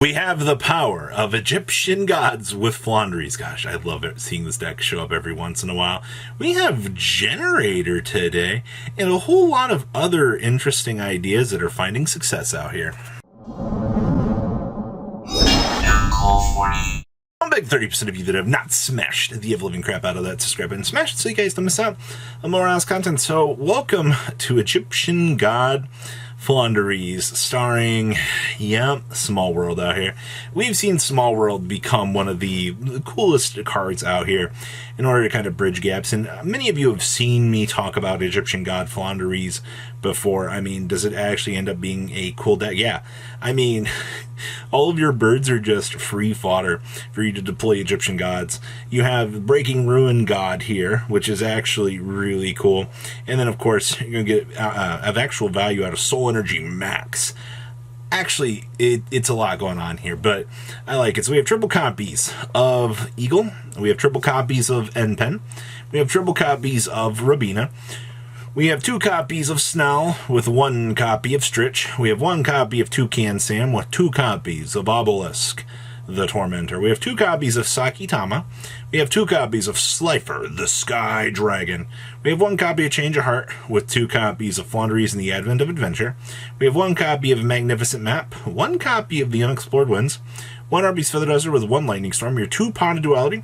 We have the power of Egyptian gods with Floowandereeze. Gosh, I love it, seeing this deck show up every once in a while. We have Generaider today, and a whole lot of other interesting ideas that are finding success out here. I'm big 30% of you that have not smashed the ever-living crap out of that subscribe button. Smash it so you guys don't miss out on more honest content. So, welcome to Egyptian God Floowandereeze, starring, Small World out here. We've seen Small World become one of the coolest cards out here in order to kind of bridge gaps, and many of you have seen me talk about Egyptian God Floowandereeze before. I mean, does it actually end up being a cool deck? Yeah. I mean, all of your birds are just free fodder for you to deploy Egyptian gods. You have Breaking Ruin God here, which is actually really cool. And then, of course, you're going to get of actual value out of Soul Energy Max. Actually, it's a lot going on here, but I like it. So we have triple copies of Eagle. We have triple copies of Enpen. We have triple copies of Rabina. We have 2 copies of Snell with 1 copy of Stritch. We have 1 copy of Toucan Sam with 2 copies of Obelisk the Tormentor. We have 2 copies of Sakitama. We have 2 copies of Slifer the Sky Dragon. We have 1 copy of Change of Heart with 2 copies of Floowandereeze and the Advent of Adventure. We have 1 copy of Magnificent Map, 1 copy of the Unexplored Winds, 1 Arby's Feather Duster with 1 Lightning Storm, your 2 Pot of Duality,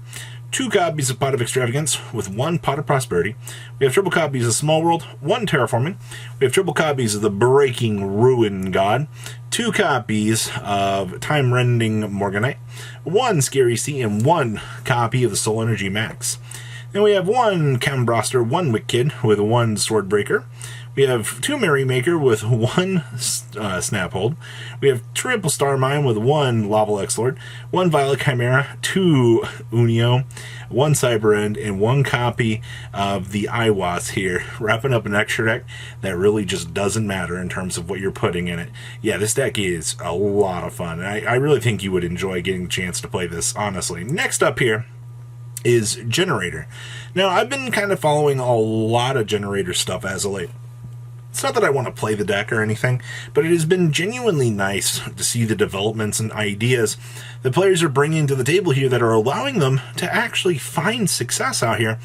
2 copies of Pot of Extravagance with 1 Pot of Prosperity. We have triple copies of Small World, 1 Terraforming. We have triple copies of the Breaking Ruin God, 2 copies of Time Rending Morganite, 1 Scary Sea, and 1 copy of the Soul Energy Max. Then we have 1 Chembroster, 1 Wicked with 1 Swordbreaker. We have 2 Merrymaker with 1 Snaphold. We have triple Star Mine with 1 Lava X-Lord, 1 Violet Chimera, 2 Unio, 1 Cyber End, and 1 copy of the Iwas here, wrapping up an extra deck that really just doesn't matter in terms of what you're putting in it. Yeah, this deck is a lot of fun, and I really think you would enjoy getting the chance to play this, honestly. Next up here is Generaider. Now, I've been kind of following a lot of Generaider stuff as of late. It's not that I want to play the deck or anything, but it has been genuinely nice to see the developments and ideas that players are bringing to the table here that are allowing them to actually find success out here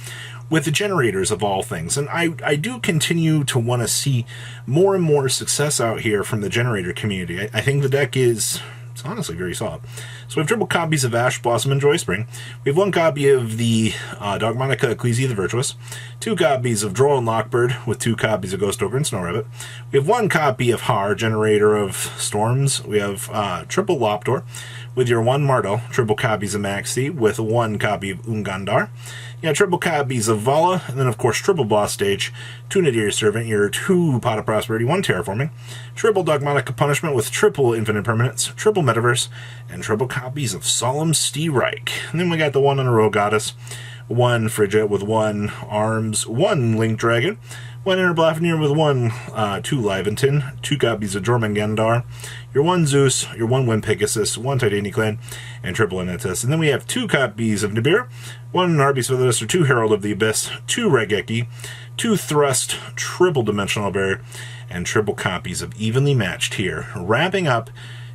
with the generators of all things. And I do continue to want to see more and more success out here from the generator community. I think the deck it's honestly very solid. So we have triple copies of Ash Blossom and Joy Spring. We have 1 copy of the Dogmatica Ecclesia the Virtuous, 2 copies of Droll and Lockbird with 2 copies of Ghost Ogre and Snow Rabbit. We have 1 copy of Har, Generator of Storms. We have triple Loptor with your 1 Martel, triple copies of Maxi with 1 copy of Ungandar. You have triple copies of Vala, and then of course triple Boss Stage, 2 Nadir Servant, your 2 Pot of Prosperity, 1 Terraforming, triple Dogmatica Punishment with triple Infinite Permanence, triple Metaverse, and triple copies of Solemn Steerike. And then we got the 1 Unaro Goddess, 1 Frigid with 1 Arms, 1 Link Dragon, 1 Inner Blafnir with 1 2 Liventon, 2 copies of Jormungandr, your 1 Zeus, your 1 Wind Pegasus, 1 Titanic and triple Anitus. And then we have 2 copies of Nibiru, 1 Arby's Feather Duster, 2 Herald of the Abyss, 2 Regeki, 2 Thrust, triple Dimensional Barrier, and triple copies of Evenly Matched here, wrapping up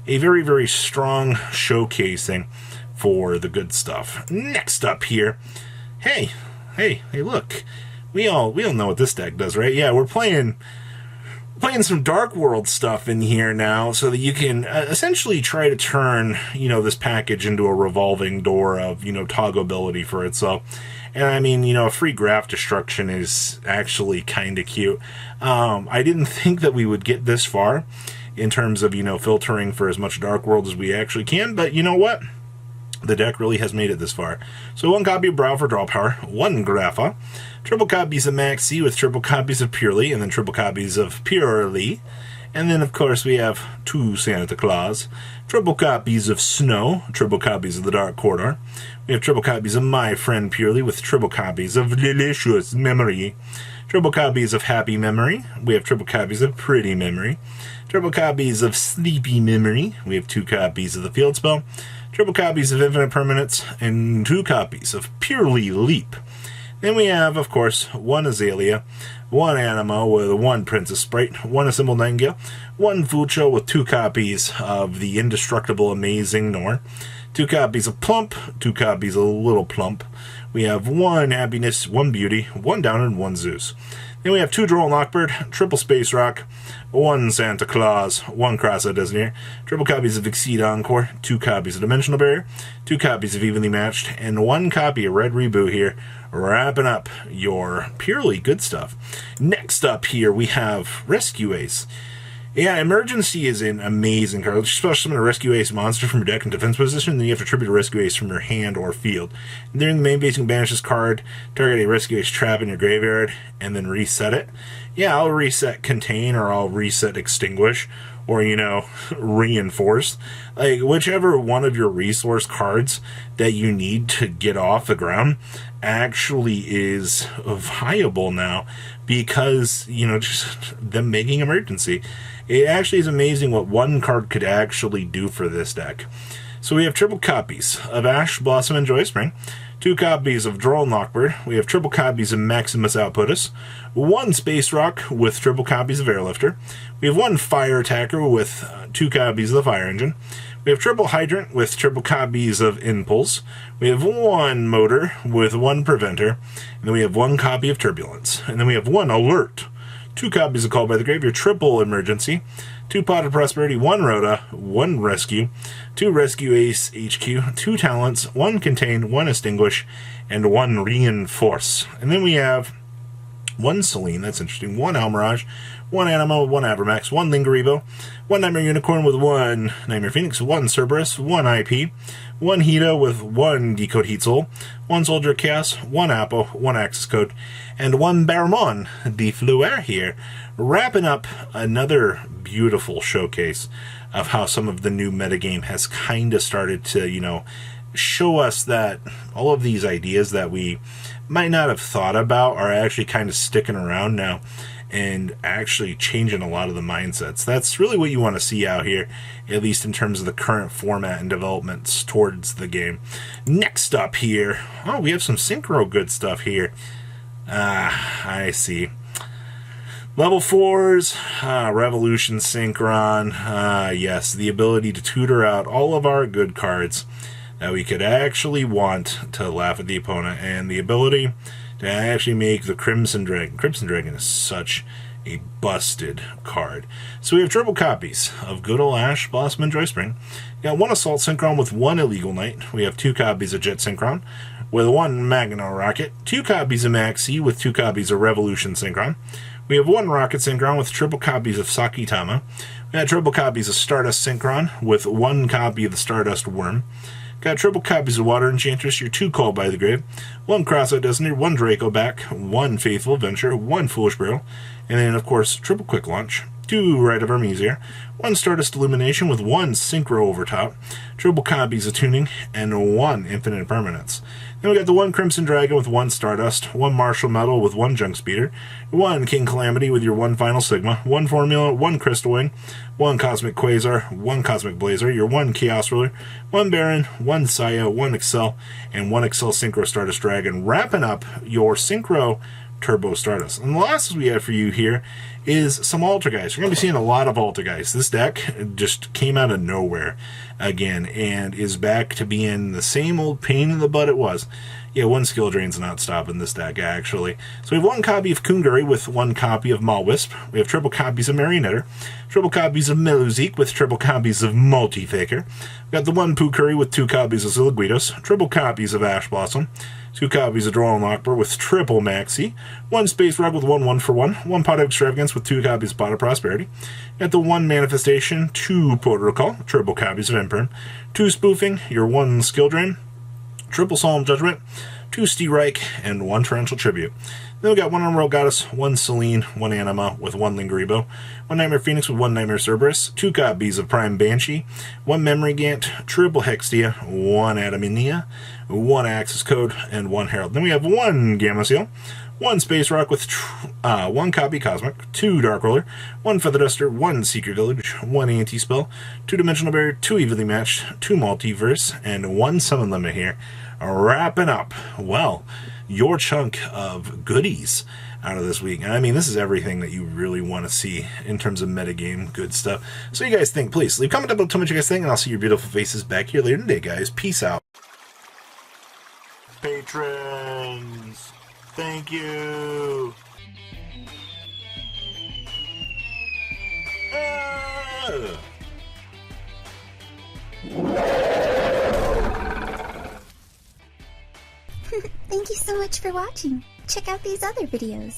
a very, very strong showcasing for the good stuff. Next up here, hey, look, we all know what this deck does, right? Yeah, we're playing some Dark World stuff in here now so that you can essentially try to turn, this package into a revolving door of, toggleability for itself. And I mean, a free graph destruction is actually kind of cute. I didn't think that we would get this far in terms of, filtering for as much Dark World as we actually can, but you know what? The deck really has made it this far. So 1 copy of Brow for Draw Power, 1 Grapha, triple copies of Maxi with triple copies of Purely, and then triple copies of Purely. And then, of course, we have 2 Santa Claus, triple copies of Snow, triple copies of the Dark Corridor. We have triple copies of My Friend Purely with triple copies of Delicious Memory, triple copies of Happy Memory. We have triple copies of Pretty Memory, triple copies of Sleepy Memory. We have 2 copies of the Field Spell, triple copies of Infinite Permanence, and 2 copies of Purely Leap. Then we have, of course, one Azalea, one Anima with one Princess Sprite, one Assembled Nightingale, one Fucho with 2 copies of the indestructible Amazing Nor, 2 copies of Plump, 2 copies of Little Plump. We have one Happiness, one Beauty, one Down, and one Zeus. Then we have 2 Droll Knockbird, triple Space Rock, one Santa Claus, one Cross-Eyed Designator, triple copies of Exceed Encore, 2 copies of Dimensional Barrier, 2 copies of Evenly Matched, and 1 copy of Red Reboot here, wrapping up your purely good stuff. Next up here, we have Rescue Ace. Yeah, Emergency is an amazing card. Let's special summon a Rescue Ace monster from your deck in defense position, then you have to tribute a Rescue Ace from your hand or field. During the main phase, you can banish this card, target a Rescue Ace trap in your graveyard, and then reset it. Yeah, I'll reset Contain, or I'll reset Extinguish, or, Reinforce. Like, whichever one of your resource cards that you need to get off the ground actually is viable now because, just them making Emergency. It actually is amazing what one card could actually do for this deck. So we have triple copies of Ash, Blossom, and Joy Spring, 2 copies of Droll Knockbird, we have triple copies of Maximus Outputtus, 1 Space Rock with triple copies of Airlifter, we have 1 Fire Attacker with 2 copies of the Fire Engine, we have triple Hydrant with triple copies of Impulse, we have 1 Motor with 1 Preventer, and then we have 1 copy of Turbulence, and then we have 1 Alert, 2 copies of Call by the Grave, your triple Emergency, 2 Pot of Prosperity, 1 Rhoda, 1 Rescue, 2 Rescue Ace HQ, 2 Talents, 1 Contain, 1 Extinguish, and 1 Reinforce. And then we have 1 Celine, that's interesting, 1 Almirage, 1 Anima, 1 Avermax, 1 Lingerivo, 1 Nightmare Unicorn with 1 Nightmare Phoenix, 1 Cerberus, 1 IP, 1 Hida with 1 Decode Heat Soul, 1 Soldier of Chaos, 1 Apple, 1 Access Code, and 1 Baramon, the Floowandereeze here, wrapping up another beautiful showcase of how some of the new metagame has kind of started to, show us that all of these ideas that we might not have thought about are actually kind of sticking around now and actually changing a lot of the mindsets. That's really what you want to see out here, at least in terms of the current format and developments towards the game. Next up here, we have some Synchro good stuff here. I see. Level 4s, Revolution Synchron, yes, the ability to tutor out all of our good cards that we could actually want to laugh at the opponent, and the ability to actually make the Crimson Dragon. Crimson Dragon is such a busted card. So we have triple copies of good old Ash, Blossom, and Joy Spring. We got 1 Assault Synchron with 1 Illegal Knight. We have 2 copies of Jet Synchron with 1 Magna Rocket, 2 copies of Maxi with 2 copies of Revolution Synchron. We have 1 Rocket Synchron with triple copies of Sakitama. We got triple copies of Stardust Synchron with 1 copy of the Stardust Worm. Got triple copies of Water Enchantress, your 2 Call by the Grave, 1 Cross-Eyed Designator, 1 Draco Back, 1 Faithful Adventure, 1 Foolish Burial, and then, of course, triple Quick Launch, 2 Rite of Armesier, 1 Stardust Illumination with 1 Synchro Overtop, triple copies of Tuning, and 1 Infinite Permanence. Then we got the 1 Crimson Dragon with 1 Stardust, 1 Martial Metal with 1 Junk Speeder, 1 King Calamity with your 1 Final Sigma, 1 Formula, 1 Crystal Wing, 1 Cosmic Quasar, 1 Cosmic Blazer, your 1 Chaos Ruler, 1 Baron, 1 Saya, 1 Excel, and 1 Excel Synchro Stardust Dragon, wrapping up your Synchro Turbo Stardust. And the last we have for you here is some Altergeist. We're going to be seeing a lot of Altergeist. This deck just came out of nowhere again and is back to being the same old pain in the butt it was. Yeah, 1 skill drain's not stopping this deck, actually. So we have 1 copy of Kunguri with 1 copy of Malwisp. We have triple copies of Marionetter, triple copies of Meluzik with triple copies of Multi-Faker. We got the 1 Pukuri with 2 copies of Ziliguitos, triple copies of Ash Blossom, 2 copies of Droll Knockbird with triple Maxi, 1 Space Rock with 1 1-for-1, 1 Pot of Extravagance with 2 copies of Pot of Prosperity. Got the 1 Manifestation, 2 Protocol, triple copies of Imperm, 2 Spoofing, your 1 Skill Drain, triple Solemn Judgment, 2 Steerike, and 1 Torrential Tribute. Then we got 1 Unreal Goddess, 1 Celine, 1 Anima with 1 Lingeribo, 1 Nightmare Phoenix with 1 Nightmare Cerberus, 2 copies of Prime Banshee, 1 Memory Gant, triple Hextia, 1 Adaminia, 1 Access Code, and 1 Herald. Then we have 1 Gamma Seal, 1 Space Rock with 1 Copy Cosmic, 2 Dark Roller, 1 Feather Duster, 1 Secret Village, 1 Anti-Spell, 2 Dimensional Barrier, 2 Evenly Matched, 2 Multiverse, and 1 Summon Limit here. Wrapping up, well, your chunk of goodies out of this week. And I mean, this is everything that you really want to see in terms of metagame good stuff. So you guys think, please leave a comment down below, tell me what you guys think, and I'll see your beautiful faces back here later today, guys. Peace out. Patrons, thank you. Thank you so much for watching. Check out these other videos.